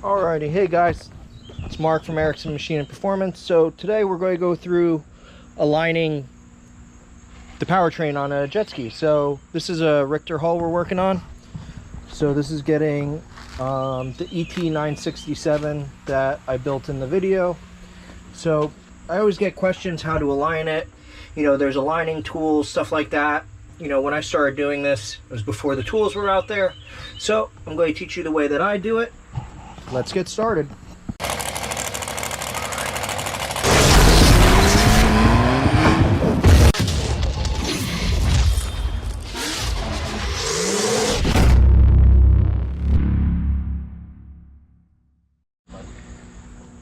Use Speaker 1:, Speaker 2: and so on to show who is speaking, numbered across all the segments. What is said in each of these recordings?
Speaker 1: Alrighty, hey guys, it's Mark from Erickson Machine and Performance. So today we're going to go through aligning the powertrain on a jet ski. So this is a Richter hull we're working on. So this is getting the ET967 that I built in the video. So I always get questions how to align it. You know, there's aligning tools, stuff like that. You know, when I started doing this, it was before the tools were out there. So I'm going to teach you the way that I do it. Let's get started.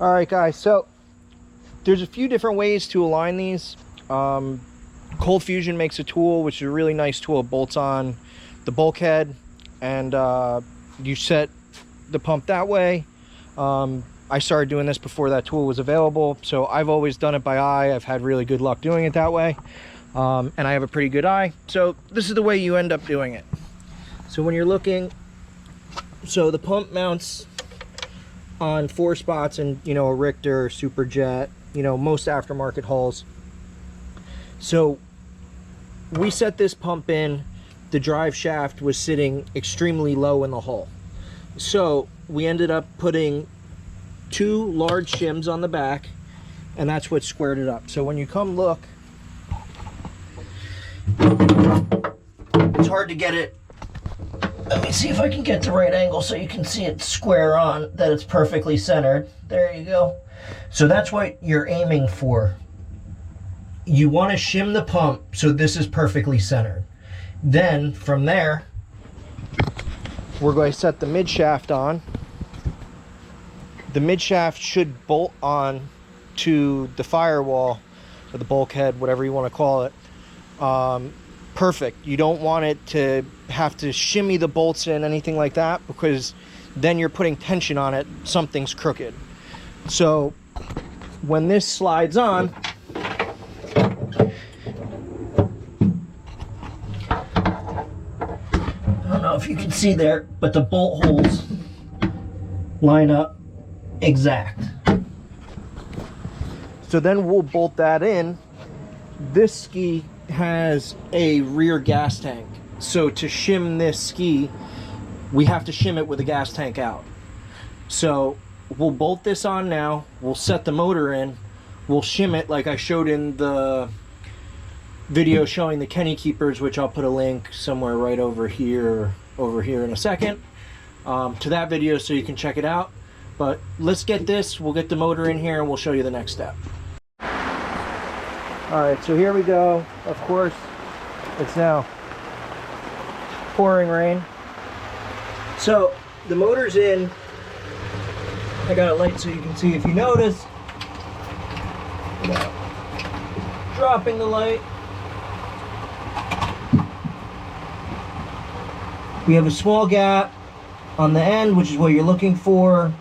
Speaker 1: All right, guys, so there's a few different ways to align these. Cold Fusion makes a tool, which is a really nice tool. It bolts on the bulkhead, and you set the pump that way. I started doing this before that tool was available, so I've always done it by eye. I've had really good luck doing it that way, and I have a pretty good eye. So this is the way you end up doing it. So when you're looking, so the pump mounts on 4 spots in, you know, a Richter, Superjet, you know, most aftermarket hulls. So we set this pump in, the drive shaft was sitting extremely low in the hull. So we ended up putting 2 large shims on the back, and that's what squared it up. So when you come look, it's hard to get it. Let me see if I can get the right angle so you can see it square on, that it's perfectly centered. There you go. So that's what you're aiming for. You want to shim the pump so this is perfectly centered. Then from there, we're going to set the mid shaft on. The mid shaft should bolt on to the firewall or the bulkhead, whatever you want to call it. Perfect. You don't want it to have to shimmy the bolts in, anything like that, because then you're putting tension on it. Something's crooked. So when this slides on, I don't know if you can see there, but the bolt holes line up exact. So then we'll bolt that in. This ski has a rear gas tank. So to shim this ski, we have to shim it with the gas tank out. So we'll bolt this on now. We'll set the motor in. We'll shim it like I showed in the video showing the Kenny Keepers, which I'll put a link somewhere right over here in a second, to that video so you can check it out. But let's get this, we'll get the motor in here and we'll show you the next step. Alright, so here we go. Of course, it's now pouring rain. So the motor's in. I got a light so you can see if you notice. Dropping the light. We have a small gap on the end, which is what you're looking for.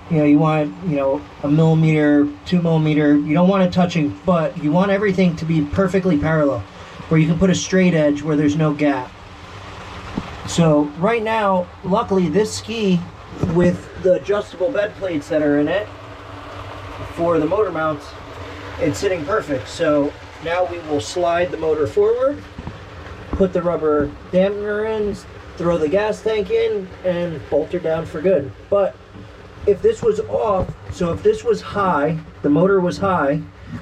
Speaker 1: You know, you want, you know, 1 millimeter, 2 millimeter. You don't want it touching, but you want everything to be perfectly parallel, where you can put a straight edge where there's no gap. So right now, luckily, this ski with the adjustable bed plates that are in it for the motor mounts, it's sitting perfect. So now we will slide the motor forward, put the rubber dampener in, throw the gas tank in, and bolt her down for good. But if this was off, so if this was high, the motor was high,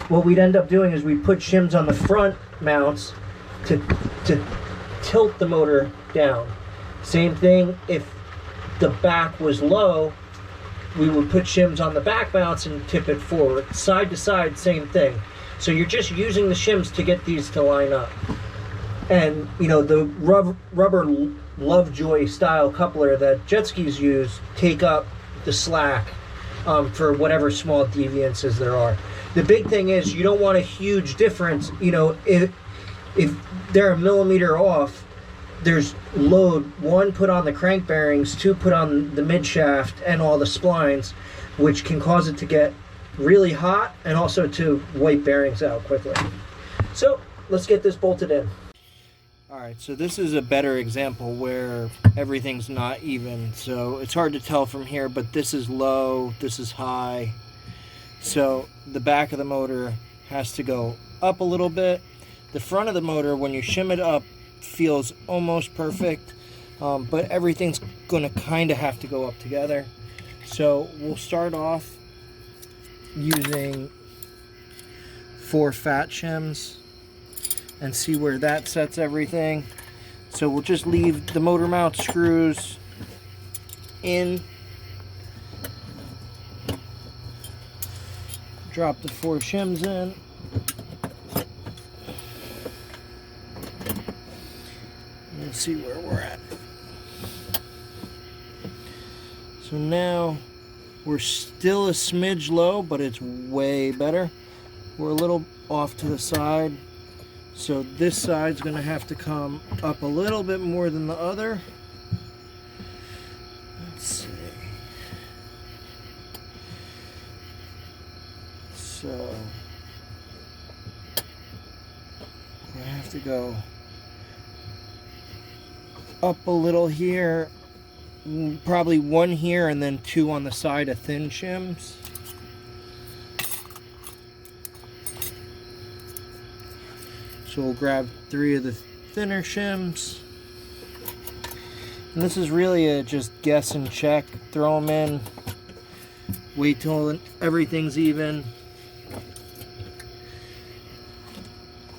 Speaker 1: what we'd end up doing is we'd put shims on the front mounts to tilt the motor down. Same thing if the back was low, we would put shims on the back mounts and tip it forward. Side to side, same thing. So you're just using the shims to get these to line up. And you know, the rubber Lovejoy style coupler that jet skis use take up the slack for whatever small deviances there are. The big thing is you don't want a huge difference. You know, if they're 1 millimeter off, there's load, 1 put on the crank bearings, 2 put on the mid shaft and all the splines, which can cause it to get really hot and also to wipe bearings out quickly. So let's get this bolted in. Alright, so this is a better example where everything's not even. So it's hard to tell from here, but this is low, this is high. So the back of the motor has to go up a little bit. The front of the motor, when you shim it up, feels almost perfect, but everything's going to kind of have to go up together. So we'll start off using 4 fat shims and see where that sets everything. So we'll just leave the motor mount screws in, drop the 4 shims in, and see where we're at. So now we're still a smidge low, but it's way better. We're a little off to the side. So this side's going to have to come up a little bit more than the other. Let's see. So I have to go up a little here, probably 1 here and then 2 on the side of thin shims. So we'll grab 3 of the thinner shims. And this is really a just guess and check. Throw them in, wait till everything's even,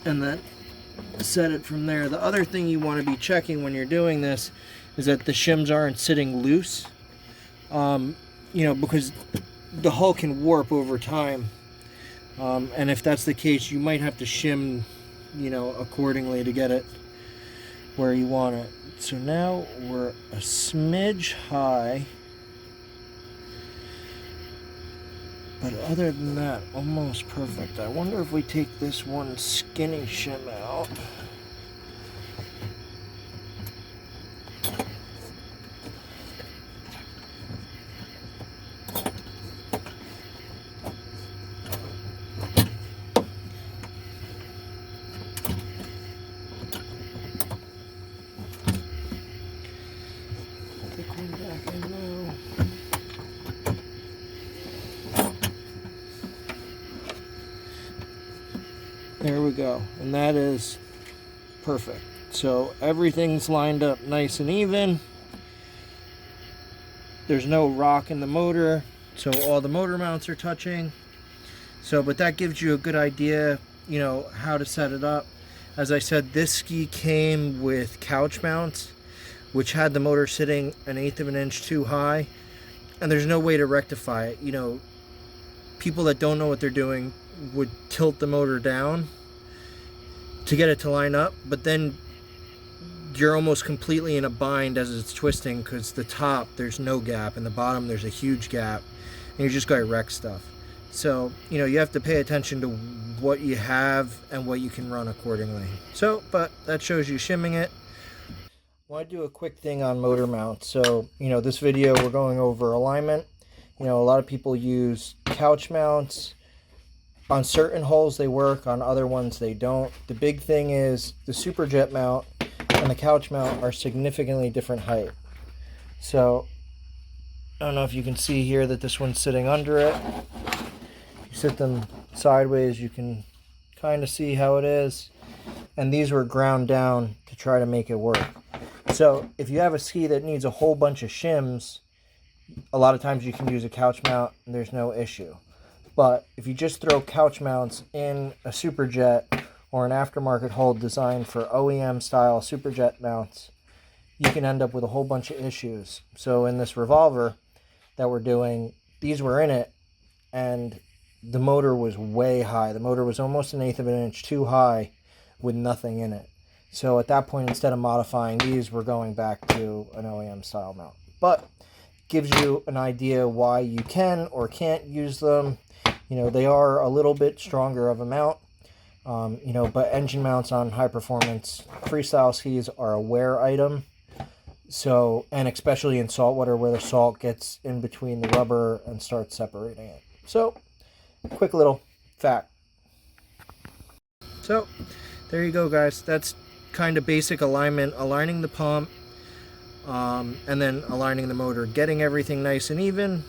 Speaker 1: and then set it from there. The other thing you want to be checking when you're doing this is that the shims aren't sitting loose. You know, because the hull can warp over time. And if that's the case, you might have to shim, you know, accordingly to get it where you want it. So now we're a smidge high, but other than that, almost perfect. I wonder if we take this one skinny shim out. Back in now. There we go, and that is perfect. So everything's lined up nice and even. There's no rock in the motor, so all the motor mounts are touching. So, but that gives you a good idea, you know, how to set it up. As I said, this ski came with couch mounts, which had the motor sitting 1/8 of an inch too high, and there's no way to rectify it. You know, people that don't know what they're doing would tilt the motor down to get it to line up, but then you're almost completely in a bind as it's twisting, because the top there's no gap and the bottom there's a huge gap, and you're just going to wreck stuff. So, you know, you have to pay attention to what you have and what you can run accordingly. So, but that shows you shimming it. I want to do a quick thing on motor mounts. So, you know, this video we're going over alignment. You know, a lot of people use couch mounts. On certain holes they work, on other ones they don't. The big thing is the Superjet mount and the couch mount are significantly different height. So, I don't know if you can see here that this one's sitting under it. If you sit them sideways, you can kind of see how it is. And these were ground down to try to make it work. So if you have a ski that needs a whole bunch of shims, a lot of times you can use a couch mount and there's no issue. But if you just throw couch mounts in a Superjet or an aftermarket hole designed for OEM style Superjet mounts, you can end up with a whole bunch of issues. So in this revolver that we're doing, these were in it, and the motor was way high. The motor was almost 1/8 of an inch too high with nothing in it. So at that point, instead of modifying these, we're going back to an OEM style mount. But gives you an idea why you can or can't use them. You know, they are a little bit stronger of a mount. You know, but engine mounts on high performance freestyle skis are a wear item. So, and especially in saltwater where the salt gets in between the rubber and starts separating it. So, quick little fact. So, there you go, guys. That's kind of basic alignment, aligning the pump, and then aligning the motor, getting everything nice and even.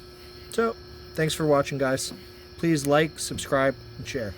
Speaker 1: So, thanks for watching, guys. Please like, subscribe, and share.